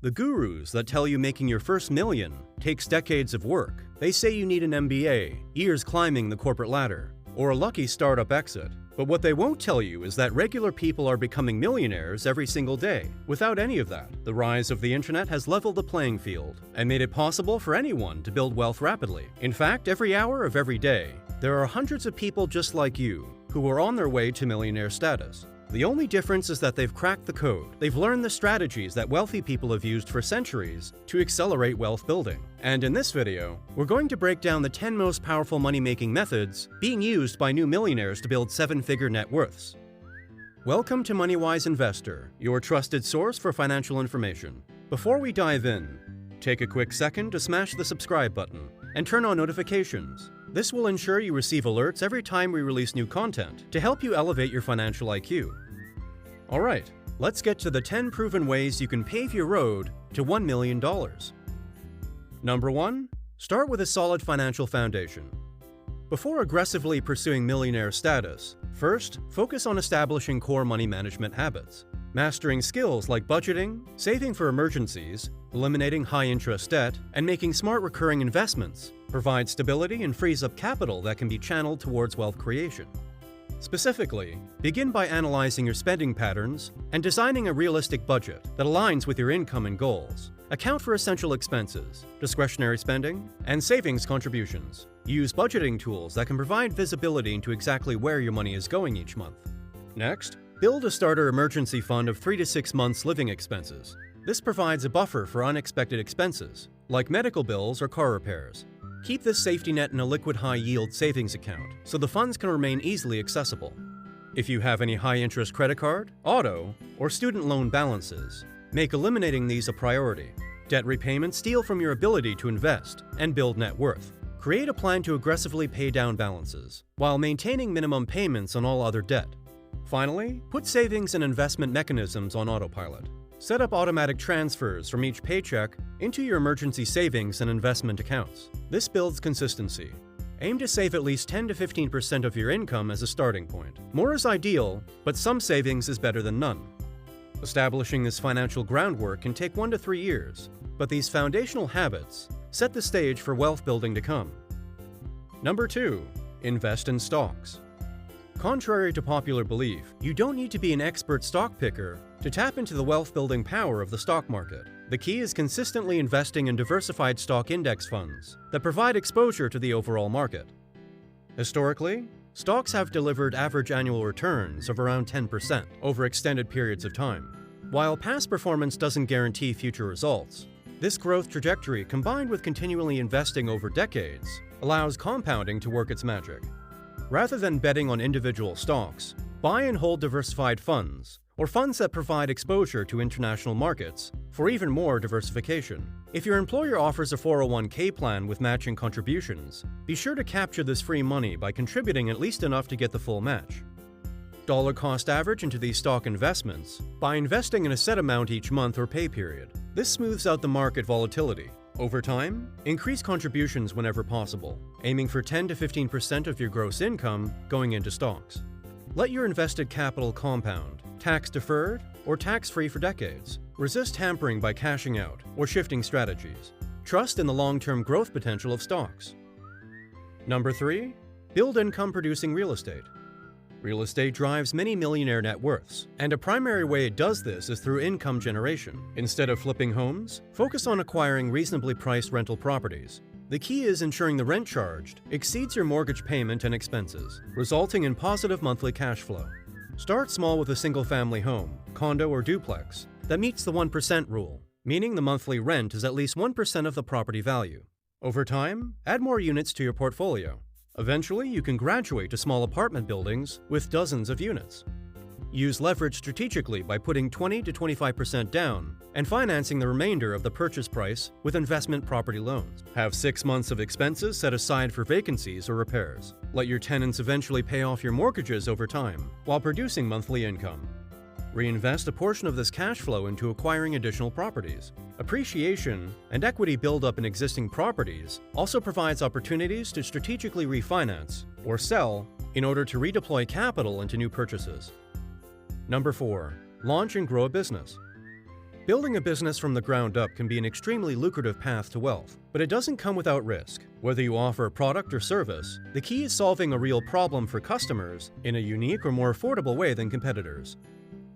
The gurus that tell you making your first million takes decades of work. They say you need an MBA, years climbing the corporate ladder, or a lucky startup exit. But what they won't tell you is that regular people are becoming millionaires every single day. Without any of that, the rise of the internet has leveled the playing field and made it possible for anyone to build wealth rapidly. In fact, every hour of every day, there are hundreds of people just like you who are on their way to millionaire status. The only difference is that they've cracked the code. They've learned the strategies that wealthy people have used for centuries to accelerate wealth building. And in this video, we're going to break down the 10 most powerful money-making methods being used by new millionaires to build 7-figure net worths. Welcome to MoneyWise Investor, your trusted source for financial information. Before we dive in, take a quick second to smash the subscribe button and turn on notifications. This will ensure you receive alerts every time we release new content to help you elevate your financial IQ. Alright, let's get to the 10 proven ways you can pave your road to $1 million. Number 1. Start with a solid financial foundation. Before aggressively pursuing millionaire status, first, focus on establishing core money management habits. Mastering skills like budgeting, saving for emergencies, eliminating high-interest debt, and making smart recurring investments provides stability and frees up capital that can be channeled towards wealth creation. Specifically, begin by analyzing your spending patterns and designing a realistic budget that aligns with your income and goals. Account for essential expenses, discretionary spending, and savings contributions. Use budgeting tools that can provide visibility into exactly where your money is going each month. Next, build a starter emergency fund of 3 to 6 months' living expenses. This provides a buffer for unexpected expenses, like medical bills or car repairs. Keep this safety net in a liquid high-yield savings account so the funds can remain easily accessible. If you have any high-interest credit card, auto, or student loan balances, make eliminating these a priority. Debt repayments steal from your ability to invest and build net worth. Create a plan to aggressively pay down balances while maintaining minimum payments on all other debt. Finally, put savings and investment mechanisms on autopilot. Set up automatic transfers from each paycheck into your emergency savings and investment accounts. This builds consistency. Aim to save at least 10 to 15% of your income as a starting point. More is ideal, but some savings is better than none. Establishing this financial groundwork can take 1 to 3 years, but these foundational habits set the stage for wealth building to come. Number 2. Invest in stocks. Contrary to popular belief, you don't need to be an expert stock picker to tap into the wealth-building power of the stock market. The key is consistently investing in diversified stock index funds that provide exposure to the overall market. Historically, stocks have delivered average annual returns of around 10% over extended periods of time. While past performance doesn't guarantee future results, this growth trajectory, combined with continually investing over decades, allows compounding to work its magic. Rather than betting on individual stocks, buy and hold diversified funds, or funds that provide exposure to international markets for even more diversification. If your employer offers a 401k plan with matching contributions, be sure to capture this free money by contributing at least enough to get the full match. Dollar cost average into these stock investments by investing in a set amount each month or pay period. This smooths out the market volatility. Over time, increase contributions whenever possible, aiming for 10 to 15% of your gross income going into stocks. Let your invested capital compound, tax-deferred or tax-free for decades. Resist hampering by cashing out or shifting strategies. Trust in the long-term growth potential of stocks. Number 3. Build income-producing real estate. Real estate drives many millionaire net worths, and a primary way it does this is through income generation. Instead of flipping homes, focus on acquiring reasonably priced rental properties. The key is ensuring the rent charged exceeds your mortgage payment and expenses, resulting in positive monthly cash flow. Start small with a single-family home, condo, or duplex that meets the 1% rule, meaning the monthly rent is at least 1% of the property value. Over time, add more units to your portfolio. Eventually, you can graduate to small apartment buildings with dozens of units. Use leverage strategically by putting 20 to 25% down and financing the remainder of the purchase price with investment property loans. Have 6 months of expenses set aside for vacancies or repairs. Let your tenants eventually pay off your mortgages over time while producing monthly income. Reinvest a portion of this cash flow into acquiring additional properties. Appreciation and equity buildup in existing properties also provides opportunities to strategically refinance or sell in order to redeploy capital into new purchases. Number 4. Launch and grow a business. Building a business from the ground up can be an extremely lucrative path to wealth, but it doesn't come without risk. Whether you offer a product or service, the key is solving a real problem for customers in a unique or more affordable way than competitors.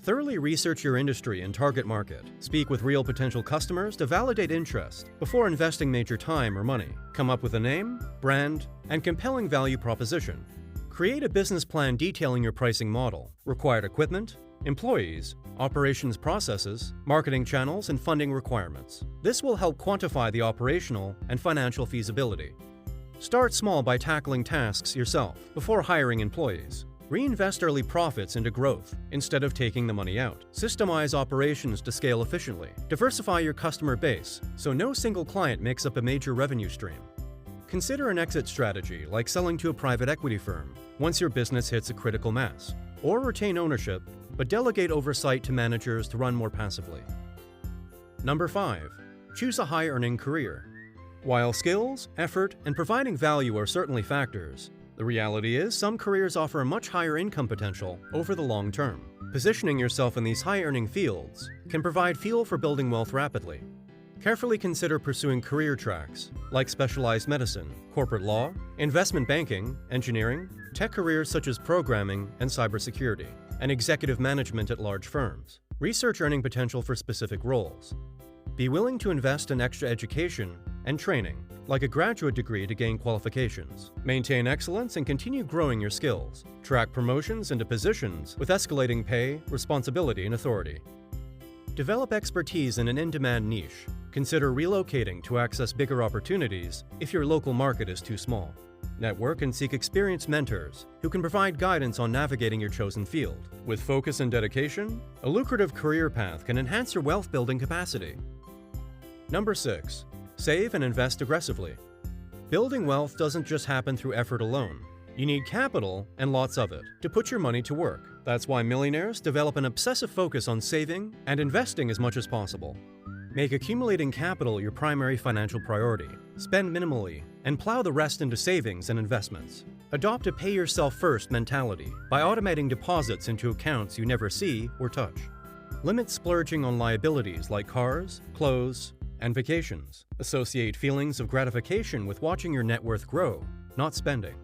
Thoroughly research your industry and target market. Speak with real potential customers to validate interest before investing major time or money. Come up with a name, brand, and compelling value proposition. Create a business plan detailing your pricing model, required equipment, employees, operations processes, marketing channels, and funding requirements. This will help quantify the operational and financial feasibility. Start small by tackling tasks yourself before hiring employees. Reinvest early profits into growth instead of taking the money out. Systemize operations to scale efficiently. Diversify your customer base so no single client makes up a major revenue stream. Consider an exit strategy like selling to a private equity firm once your business hits a critical mass, or retain ownership but delegate oversight to managers to run more passively. Number 5. Choose a high-earning career. While skills, effort, and providing value are certainly factors, the reality is some careers offer a much higher income potential over the long term. Positioning yourself in these high-earning fields can provide fuel for building wealth rapidly. Carefully consider pursuing career tracks like specialized medicine, corporate law, investment banking, engineering, tech careers such as programming and cybersecurity, and executive management at large firms. Research earning potential for specific roles. Be willing to invest in extra education and training, like a graduate degree to gain qualifications. Maintain excellence and continue growing your skills. Track promotions into positions with escalating pay, responsibility, and authority. Develop expertise in an in-demand niche. Consider relocating to access bigger opportunities if your local market is too small. Network and seek experienced mentors who can provide guidance on navigating your chosen field. With focus and dedication, a lucrative career path can enhance your wealth-building capacity. Number 6. Save and invest aggressively. Building wealth doesn't just happen through effort alone. You need capital, and lots of it, to put your money to work. That's why millionaires develop an obsessive focus on saving and investing as much as possible. Make accumulating capital your primary financial priority. Spend minimally and plow the rest into savings and investments. Adopt a pay-yourself-first mentality by automating deposits into accounts you never see or touch. Limit splurging on liabilities like cars, clothes, and vacations. Associate feelings of gratification with watching your net worth grow, not spending.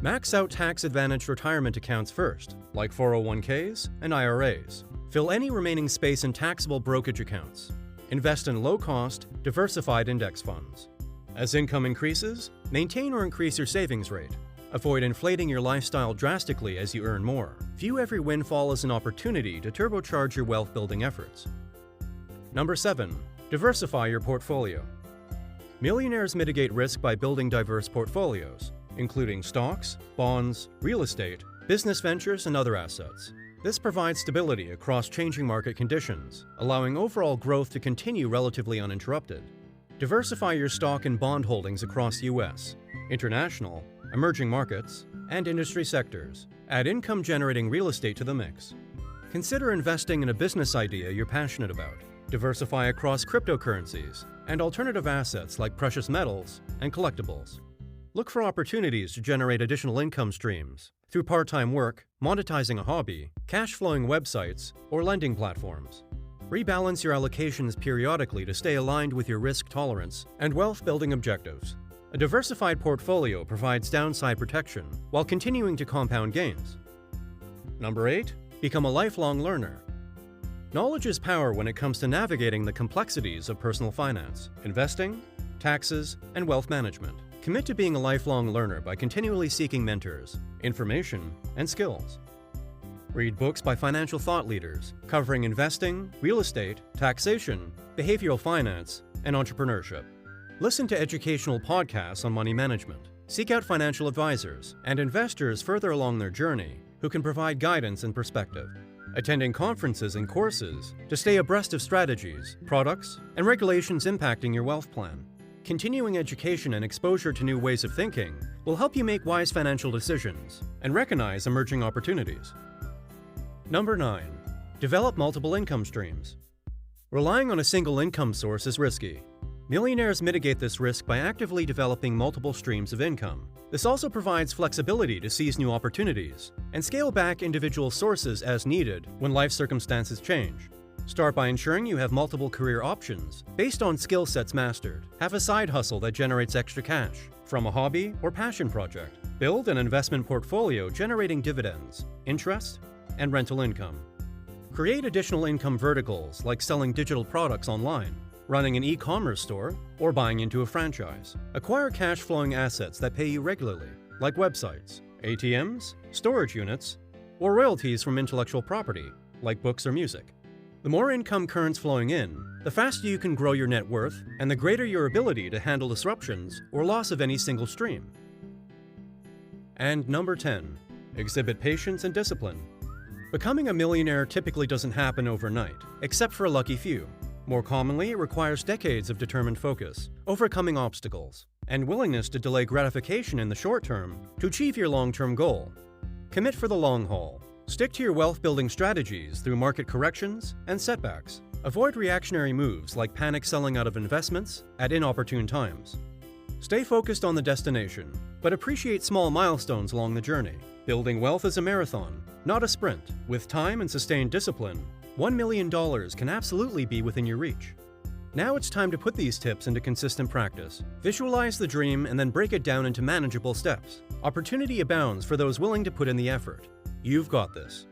Max out tax-advantaged retirement accounts first, like 401ks and IRAs. Fill any remaining space in taxable brokerage accounts. Invest in low-cost, diversified index funds. As income increases, maintain or increase your savings rate. Avoid inflating your lifestyle drastically as you earn more. View every windfall as an opportunity to turbocharge your wealth-building efforts. Number 7. Diversify your portfolio. Millionaires mitigate risk by building diverse portfolios, including stocks, bonds, real estate, business ventures, and other assets. This provides stability across changing market conditions, allowing overall growth to continue relatively uninterrupted. Diversify your stock and bond holdings across U.S., international, emerging markets, and industry sectors. Add income-generating real estate to the mix. Consider investing in a business idea you're passionate about. Diversify across cryptocurrencies and alternative assets like precious metals and collectibles. Look for opportunities to generate additional income streams through part-time work, monetizing a hobby, cash-flowing websites, or lending platforms. Rebalance your allocations periodically to stay aligned with your risk tolerance and wealth-building objectives. A diversified portfolio provides downside protection while continuing to compound gains. Number 8. Become a lifelong learner. Knowledge is power when it comes to navigating the complexities of personal finance, investing, taxes, and wealth management. Commit to being a lifelong learner by continually seeking mentors, information, and skills. Read books by financial thought leaders covering investing, real estate, taxation, behavioral finance, and entrepreneurship. Listen to educational podcasts on money management. Seek out financial advisors and investors further along their journey who can provide guidance and perspective. Attending conferences and courses to stay abreast of strategies, products, and regulations impacting your wealth plan. Continuing education and exposure to new ways of thinking will help you make wise financial decisions and recognize emerging opportunities. Number 9. Develop multiple income streams. Relying on a single income source is risky. Millionaires mitigate this risk by actively developing multiple streams of income. This also provides flexibility to seize new opportunities and scale back individual sources as needed when life circumstances change. Start by ensuring you have multiple career options based on skill sets mastered. Have a side hustle that generates extra cash from a hobby or passion project. Build an investment portfolio generating dividends, interest, and rental income. Create additional income verticals like selling digital products online, running an e-commerce store, or buying into a franchise. Acquire cash-flowing assets that pay you regularly, like websites, ATMs, storage units, or royalties from intellectual property, like books or music. The more income currents flowing in, the faster you can grow your net worth and the greater your ability to handle disruptions or loss of any single stream. And number 10, exhibit patience and discipline. Becoming a millionaire typically doesn't happen overnight, except for a lucky few. More commonly, it requires decades of determined focus, overcoming obstacles, and willingness to delay gratification in the short term to achieve your long-term goal. Commit for the long haul. Stick to your wealth-building strategies through market corrections and setbacks. Avoid reactionary moves like panic selling out of investments at inopportune times. Stay focused on the destination, but appreciate small milestones along the journey. Building wealth is a marathon, not a sprint. With time and sustained discipline, $1 million can absolutely be within your reach. Now it's time to put these tips into consistent practice. Visualize the dream and then break it down into manageable steps. Opportunity abounds for those willing to put in the effort. You've got this.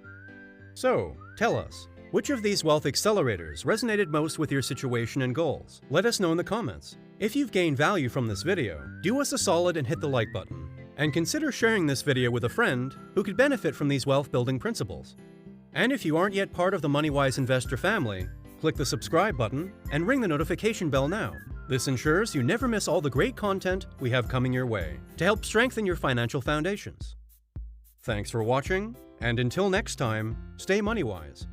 So, tell us, which of these wealth accelerators resonated most with your situation and goals? Let us know in the comments. If you've gained value from this video, do us a solid and hit the like button. And consider sharing this video with a friend who could benefit from these wealth-building principles. And if you aren't yet part of the MoneyWise investor family, click the subscribe button and ring the notification bell now. This ensures you never miss all the great content we have coming your way to help strengthen your financial foundations. Thanks for watching, and until next time, stay MoneyWise.